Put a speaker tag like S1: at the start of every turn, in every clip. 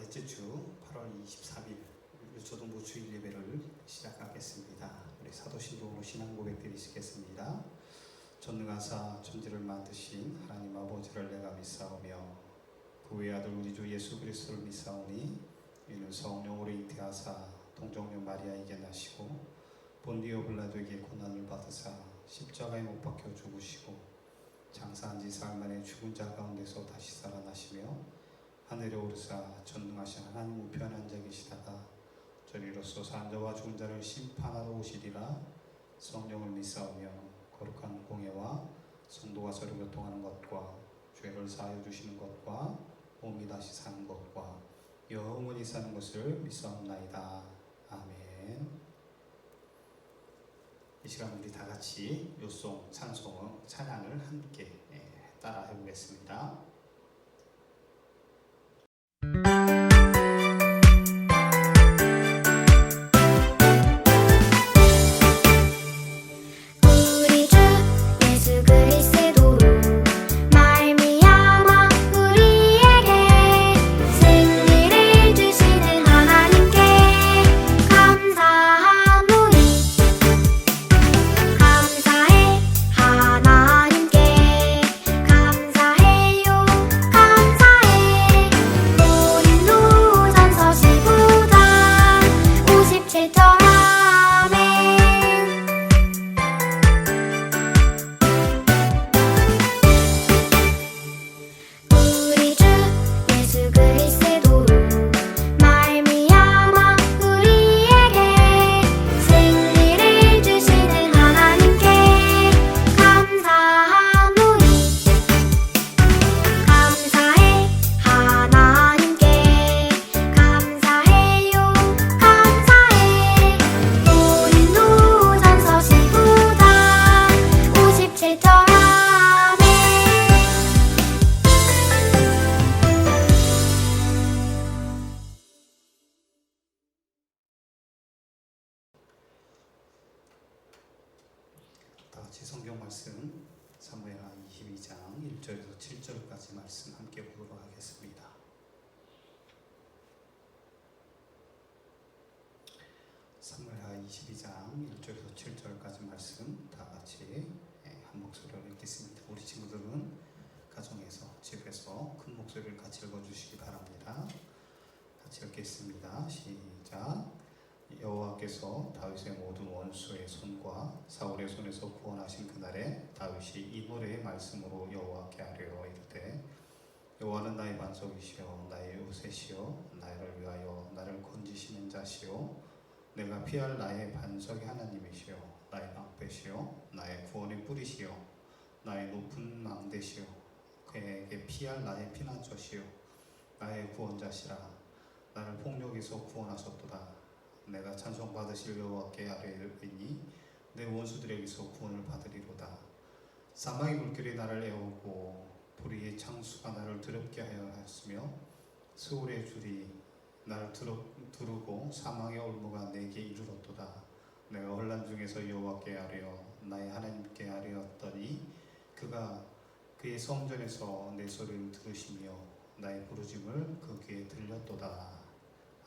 S1: 넷째 주 8월 23일 초등부 주일 예배를 시작하겠습니다. 우리 사도신동으로 신앙 고백 드리시겠습니다. 전능하사 천지를 만드신 하나님 아버지를 내가 믿사오며 그 외아들 우리 주 예수 그리스도를 믿사오니 이는 성령으로 잉태하사 동정녀 마리아에게 나시고 본디오 빌라도에게 고난을 받으사 십자가에 못 박혀 죽으시고 장사한 지 사흘 만에 죽은 자 가운데서 다시 살아나시며 하늘에 오르사 전능하신 하나님 우편에 앉아 계시다가 저리로서 산 자와 죽은 자를 심판하러 오시리라. 성령을 믿사오며 거룩한 공예와 성도가 서로 교통하는 것과 죄를 사하여 주시는 것과 몸이 다시 사는 것과 영원히 사는 것을 믿사옵나이다. 아멘. 이 시간 우리 다 같이 요송 찬양을 함께 따라 해보겠습니다. 성경 말씀 사무엘하 22장 1절에서 7절까지 말씀 함께 보도록 하겠습니다. 사무엘하 22장 1절에서 7절까지 말씀 다 같이 한 목소리로 읽겠습니다. 우리 친구들은 가정에서 집에서 큰 목소리를 같이 읽어주시기 바랍니다. 같이 읽겠습니다. 시작. 여호와께서 다윗의 모든 원수의 손과 사울의 손에서 구원하신 그날에 다윗이 이 노래의 말씀으로 여호와께 아뢰어 이르되 여호와는 나의 반석이시요 나의 요새시요 나를 위하여 나를 건지시는 자시요 내가 피할 나의 반석의 하나님이시요 나의 방패시요 나의 구원의 뿌리시요 나의 높은 망대시요 그에게 피할 나의 피난처시요 나의 구원자시라. 나를 폭력에서 구원하셨도다. 내가 찬송받으실 여호와께 아뢰이니 내 원수들에게서 구원을 받으리로다. 사망의 물결이 나를 애우고 불의의 창수가 나를 더럽게 하여 하였으며 스올의 줄이 나를 두르고 사망의 올무가 내게 이르렀도다. 내가 혼란 중에서 여호와께 아뢰어 나의 하나님께 아뢰었더니 그가 그의 성전에서 내 소리를 들으시며 나의 부르짐을 그 귀에 들렸도다.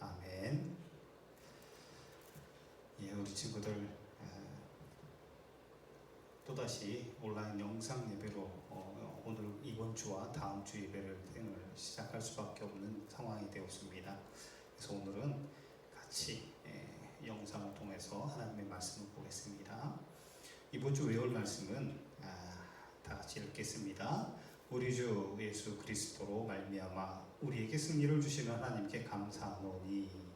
S1: 아멘. 우리 친구들 또다시 온라인 영상 예배로 오늘 이번 주와 다음 주 예배를 시작할 수밖에 없는 상황이 되었습니다. 그래서 오늘은 같이 영상을 통해서 하나님의 말씀을 보겠습니다. 이번 주 외울 말씀은 다 같이 읽겠습니다. 우리 주 예수 그리스도로 말미암아 우리에게 승리를 주시는 하나님께 감사하노니.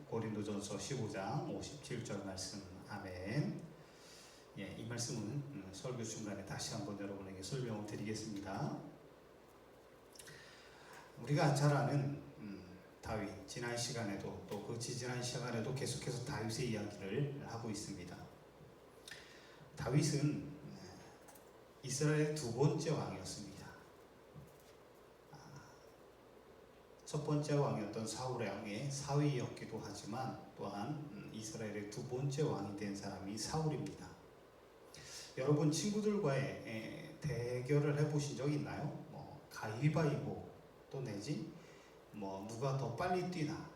S1: 고린도전서 15장 57절 말씀. 아멘. 이 말씀은 설교 중간에 다시 한번 여러분에게 설명을 드리겠습니다. 우리가 잘 아는 다윗, 지난 시간에도 또 그 지난 시간에도 계속해서 다윗의 이야기를 하고 있습니다. 다윗은 이스라엘의 두 번째 왕이었습니다. 첫 번째 왕이었던 사울의 왕의 사위였기도 하지만 또한 이스라엘의 두 번째 왕이 된 사람이 사울입니다. 여러분 대결을 해보신 적 있나요? 가위바위보 또 내지 뭐 누가 더 빨리 뛰나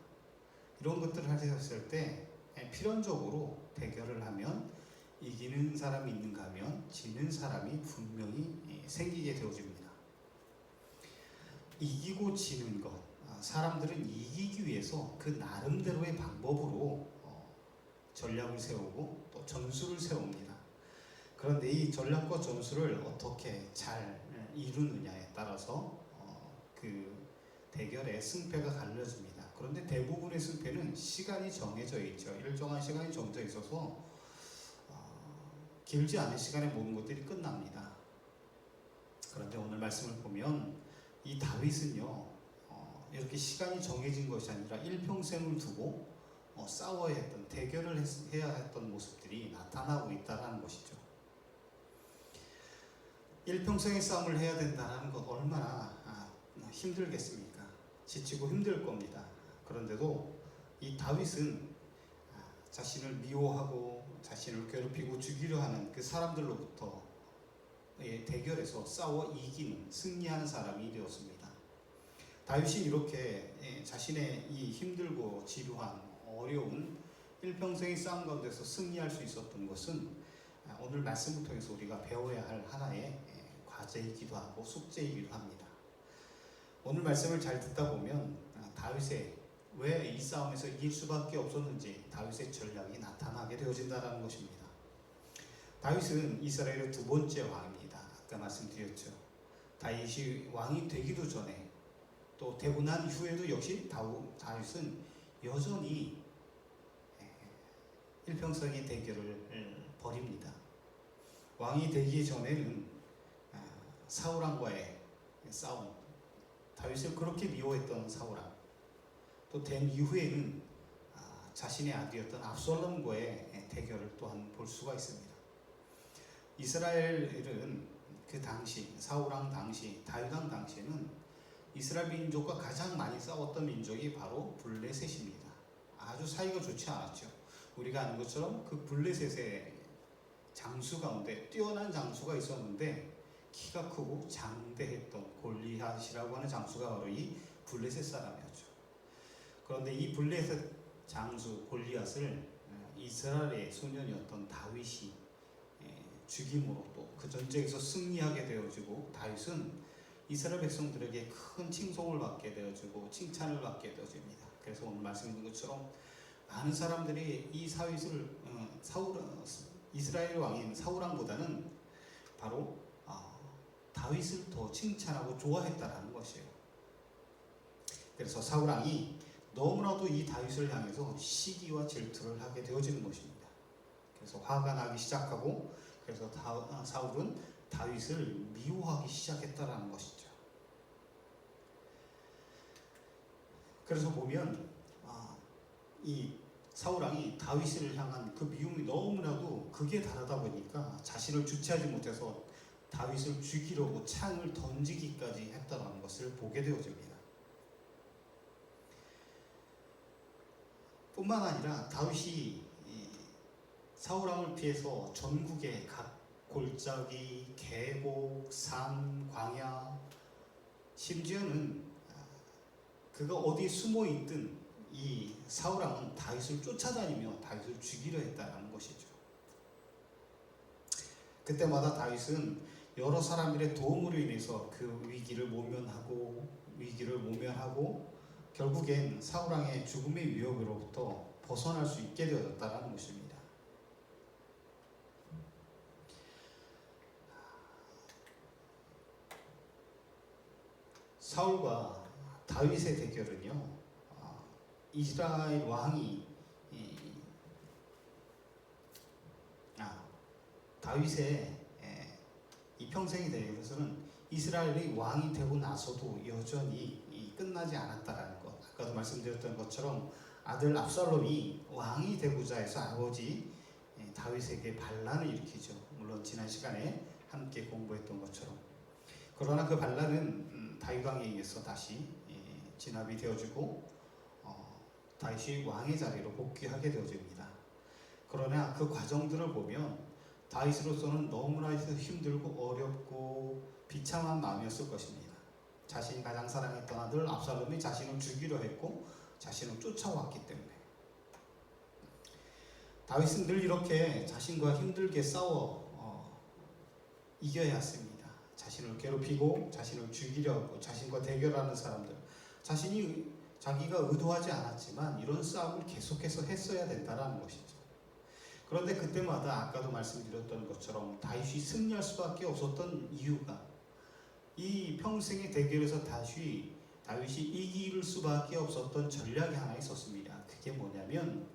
S1: 이런 것들을 하셨을 때 필연적으로 대결을 하면 이기는 사람이 있는가 하면 지는 사람이 분명히 생기게 되어집니다. 이기고 지는 것, 사람들은 이기기 위해서 그 나름대로의 방법으로 전략을 세우고 또 전술을 세웁니다. 그런데 이 전략과 전술을 어떻게 잘 이루느냐에 따라서 그 대결의 승패가 갈려집니다. 그런데 대부분의 승패는 시간이 정해져 있죠. 일정한 시간이 정해져 있어서 길지 않은 시간에 모든 것들이 끝납니다. 그런데 오늘 말씀을 보면 이 다윗은요 이렇게 시간이 정해진 것이 아니라 일평생을 두고 싸워야 했던, 대결을 해야 했던 모습들이 나타나고 있다는 것이죠. 일평생의 싸움을 해야 된다는 것 얼마나 힘들겠습니까? 지치고 힘들 겁니다. 그런데도 이 다윗은 자신을 미워하고 자신을 괴롭히고 죽이려 하는 그 사람들로부터 대결에서 싸워 이기는, 승리하는 사람이 되었습니다. 다윗이 이렇게 자신의 이 힘들고 지루한 어려운 일평생의 싸움 가운데서 승리할 수 있었던 것은 오늘 말씀을 통해서 우리가 배워야 할 하나의 과제이기도 하고 숙제이기도 합니다. 오늘 말씀을 잘 듣다 보면 다윗의 왜 이 싸움에서 이길 수밖에 없었는지 다윗의 전략이 나타나게 되어진다는 것입니다. 다윗은 이스라엘의 두 번째 왕입니다. 아까 말씀드렸죠. 다윗이 왕이 되기도 전에 또 되고 난 후에도 역시 다윗은 여전히 일평생의 대결을 벌입니다. 왕이 되기 전에는 사울왕과의 싸움, 다윗을 그렇게 미워했던 사울왕, 또 된 이후에는 자신의 아들이었던 압살롬과의 대결을 또한 볼 수가 있습니다. 이스라엘은 그 당시, 사울왕 당시, 다윗왕 당시에는 이스라엘 민족과 가장 많이 싸웠던 민족이 바로 블레셋입니다. 아주 사이가 좋지 않았죠. 우리가 아는 것처럼 그 블레셋의 장수 가운데 뛰어난 장수가 있었는데 키가 크고 장대했던 골리앗이라고 하는 장수가 바로 이 블레셋 사람이었죠. 그런데 이 블레셋 장수 골리앗을 이스라엘의 소년이었던 다윗이 죽임으로 또 그 전쟁에서 승리하게 되어지고 다윗은 이스라엘 백성들에게 큰 칭송을 받게 되어지고 칭찬을 받게 되어집니다. 그래서 오늘 말씀드린 것처럼 많은 사람들이 이 이스라엘 왕인 사울왕보다는 바로 다윗을 더 칭찬하고 좋아했다라는 것이에요. 그래서 사울왕이 너무나도 이 다윗을 향해서 시기와 질투를 하게 되어지는 것입니다. 그래서 화가 나기 시작하고 그래서 사울은 다윗을 미워하기 시작했다라는 것이죠. 그래서 보면 이 사울왕이 다윗을 향한 그 미움이 너무나도 극에 달하다 보니까 자신을 주체하지 못해서 다윗을 죽이려고 창을 던지기까지 했다는 것을 보게 되어집니다. 뿐만 아니라 다윗이 사울왕을 피해서 전국의 각 골짜기, 계곡, 산, 광야, 심지어는 그가 어디 숨어 있든 이 사울왕은 다윗을 쫓아다니며 다윗을 죽이려 했다는 것이죠. 그때마다 다윗은 여러 사람들의 도움으로 인해서 그 위기를 모면하고 결국엔 사울왕의 죽음의 위협으로부터 벗어날 수 있게 되었다는 것입니다. 사울과 다윗의 대결은요, 이스라엘 왕이 다윗의 이 평생의 대결에서는 이스라엘이 왕이 되고 나서도 여전히 끝나지 않았다라는 것. 아까도 말씀드렸던 것처럼 아들 압살롬이 왕이 되고자 해서 아버지 다윗에게 반란을 일으키죠. 물론 지난 시간에 함께 공부했던 것처럼. 그러나 그 반란은 다윗 왕에 의해서 다시 진압이 되어지고 다윗이 왕의 자리로 복귀하게 되어집니다. 그러나 그 과정들을 보면 다윗으로서는 너무나 힘들고 어렵고 비참한 마음이었을 것입니다. 자신이 가장 사랑했던 아들 압살롬이 자신을 죽이려 했고 자신을 쫓아왔기 때문에 다윗은 늘 이렇게 자신과 힘들게 싸워 이겨야 했습니다. 자신을 괴롭히고 자신을 죽이려 하고 자신과 대결하는 사람들, 자기가 의도하지 않았지만 이런 싸움을 계속해서 했어야 된다는 것이죠. 그런데 그때마다 아까도 말씀드렸던 것처럼 다윗이 승리할 수밖에 없었던 이유가 이 평생의 대결에서 다윗이 이길 수밖에 없었던 전략이 하나 있었습니다. 그게 뭐냐면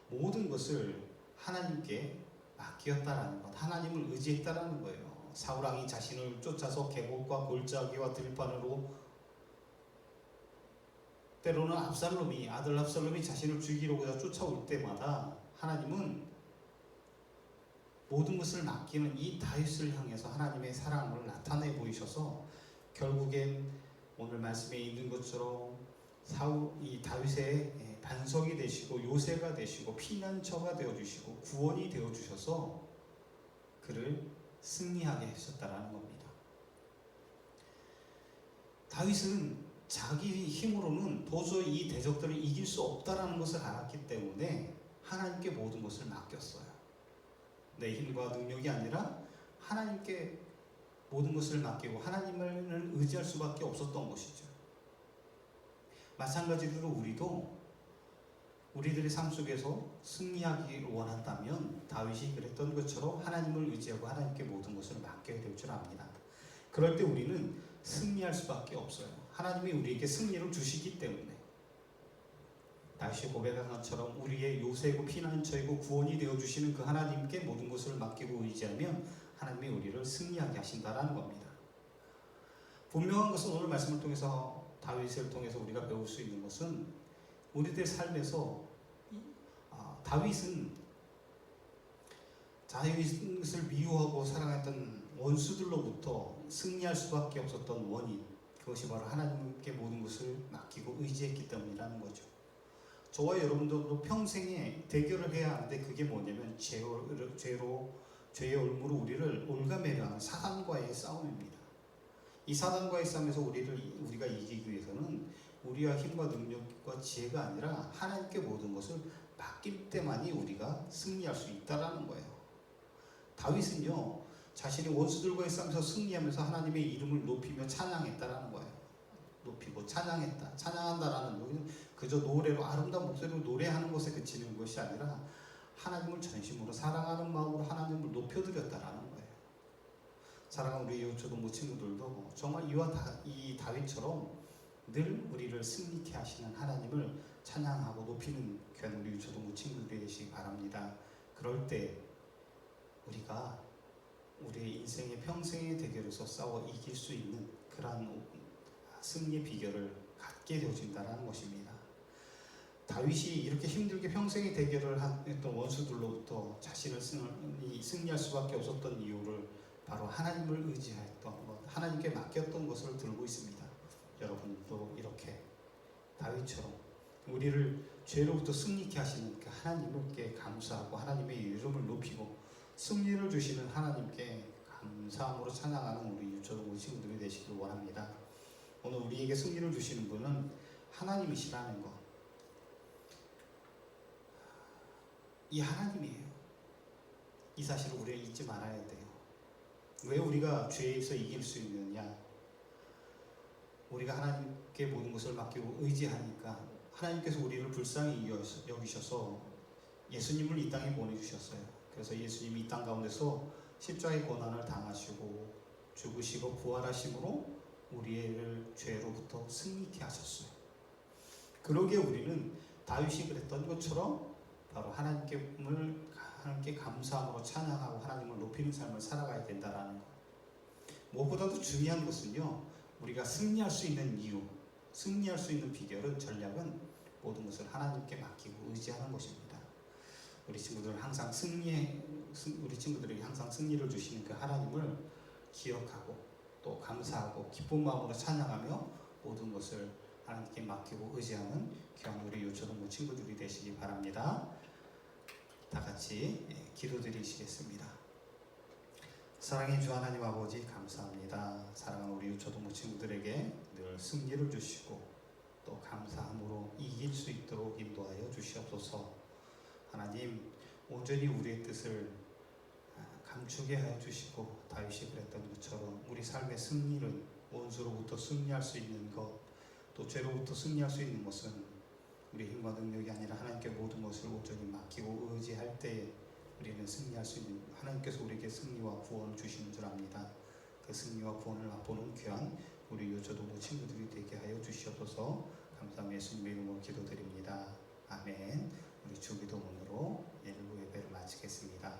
S1: 모든 것을 하나님께 맡겼다라는 것, 하나님을 의지했다라는 거예요. 사울왕이 자신을 쫓아서 계곡과 골짜기와 들판으로, 때로는 아들 압살롬이 자신을 죽이려고 쫓아올 때마다 하나님은 모든 것을 맡기는 이 다윗을 향해서 하나님의 사랑을 나타내 보이셔서 결국엔 오늘 말씀에 있는 것처럼 이 다윗의 반석이 되시고 요새가 되시고 피난처가 되어주시고 구원이 되어주셔서 그를 승리하게 하셨다라는 겁니다. 다윗은 자기 힘으로는 도저히 이 대적들을 이길 수 없다라는 것을 알았기 때문에 하나님께 모든 것을 맡겼어요. 내 힘과 능력이 아니라 하나님께 모든 것을 맡기고 하나님을 의지할 수밖에 없었던 것이죠. 마찬가지로 우리들의 삶 속에서 승리하기를 원한다면 다윗이 그랬던 것처럼 하나님을 의지하고 하나님께 모든 것을 맡겨야 될 줄 압니다. 그럴 때 우리는 승리할 수밖에 없어요. 하나님이 우리에게 승리를 주시기 때문에. 다윗이 고백한 것처럼 우리의 요새고 피난처이고 구원이 되어주시는 그 하나님께 모든 것을 맡기고 의지하면 하나님이 우리를 승리하게 하신다라는 겁니다. 분명한 것은 오늘 말씀을 통해서 다윗을 통해서 우리가 배울 수 있는 것은 우리들 삶에서 다윗을 미워하고 사랑했던 원수들로부터 승리할 수밖에 없었던 원인, 그것이 바로 하나님께 모든 것을 맡기고 의지했기 때문이라는 거죠. 저와 여러분들도 평생에 대결을 해야 하는데 그게 뭐냐면 죄의 올무로 우리를 올가매려하는 사단과의 싸움입니다. 이 사단과의 싸움에서 우리가 이기기 위해서는 우리와 힘과 능력과 지혜가 아니라 하나님께 모든 것을 맡길 때만이 우리가 승리할 수 있다라는 거예요. 다윗은요, 자신의 원수들과의 싸움에서 승리하면서 하나님의 이름을 높이며 찬양했다라는 거예요. 높이고 찬양한다라는 것은 그저 노래로, 아름다운 목소리로 노래하는 것에 그치는 것이 아니라 하나님을 전심으로 사랑하는 마음으로 하나님을 높여드렸다라는 거예요. 사랑하는 우리 유초동부 친구들도 정말 이 다윗처럼 늘 우리를 승리케 하시는 하나님을 찬양하고 높이는 귀한 우리 유초동부 친구들이 되시기 바랍니다. 그럴 때 우리가 우리의 인생의 평생의 대결에서 싸워 이길 수 있는 그러한 승리의 비결을 갖게 되어진다는 것입니다. 다윗이 이렇게 힘들게 평생의 대결을 했던 원수들로부터 자신을 승리할 수밖에 없었던 이유를 바로 하나님을 의지했던 것, 하나님께 맡겼던 것을 들고 있습니다. 여러분도 이렇게 다윗처럼 우리를 죄로부터 승리케 하시는 그 하나님께 감사하고 하나님의 이름을 높이고 승리를 주시는 하나님께 감사함으로 찬양하는 우리 유초동 친구들이 되시길 원합니다. 오늘 우리에게 승리를 주시는 분은 하나님이시라는 것, 이 하나님이에요. 이 사실을 우리가 잊지 말아야 돼요. 왜 우리가 죄에서 이길 수 있느냐? 우리가 하나님께 모든 것을 맡기고 의지하니까 하나님께서 우리를 불쌍히 여기셔서 예수님을 이 땅에 보내주셨어요. 그래서 예수님이 이 땅 가운데서 십자가의 고난을 당하시고 죽으시고 부활하심으로 우리를 죄로부터 승리케 하셨어요. 그러기에 우리는 다윗이 그랬던 것처럼 바로 하나님께 감사함으로 찬양하고 하나님을 높이는 삶을 살아가야 된다는 것. 무엇보다도 중요한 것은요, 우리가 승리할 수 있는 이유, 승리할 수 있는 비결은, 전략은 모든 것을 하나님께 맡기고 의지하는 것입니다. 우리 친구들에게 항상 승리를 주시는 그 하나님을 기억하고 또 감사하고 기쁜 마음으로 찬양하며 모든 것을 하나님께 맡기고 의지하는 귀한 우리 유초동부 친구들이 되시기 바랍니다. 다 같이 기도드리시겠습니다. 사랑의 주 하나님 아버지 감사합니다. 사랑하는 우리 유초동무 친구들에게 늘 승리를 주시고 또 감사함으로 이길 수 있도록 인도하여 주시옵소서. 하나님 온전히 우리의 뜻을 감추게 하여 주시고 다윗이 그랬던 것처럼 우리 삶의 승리는 원수로부터 승리할 수 있는 것, 또 죄로부터 승리할 수 있는 것은 우리 힘과 능력이 아니라 하나님께 모든 것을 온전히 맡기고 의지할 때에 우리는 승리할 수 있는, 하나님께서 우리에게 승리와 구원을 주시는 줄 압니다. 그 승리와 구원을 맛보는 귀한 우리 유초동무 친구들이 되게 하여 주시옵소서. 감사함 예수님의 이름으로 기도드립니다. 아멘. 우리 주기도문으로 1부 예배를 마치겠습니다.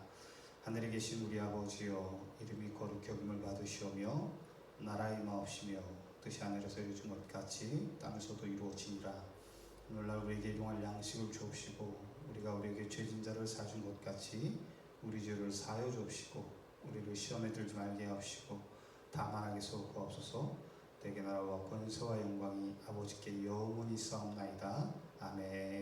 S1: 하늘에 계신 우리 아버지여, 이름이 거룩히 여김을 받으시오며 나라의 마옵시며 뜻이 하늘에서 이루어진 것 같이 땅에서도 이루어지니라. 오늘날 우리에게 일용할 양식을 주옵시고 우리가 우리에게 죄진 자를 사준 것 같이 우리 죄를 사하여 주옵시고 우리를 시험에 들지 말게 하옵시고 다만 악에서 구하옵소서. 대개 나라와 권세와 영광이 아버지께 영원히 있사옵나이다. 아멘.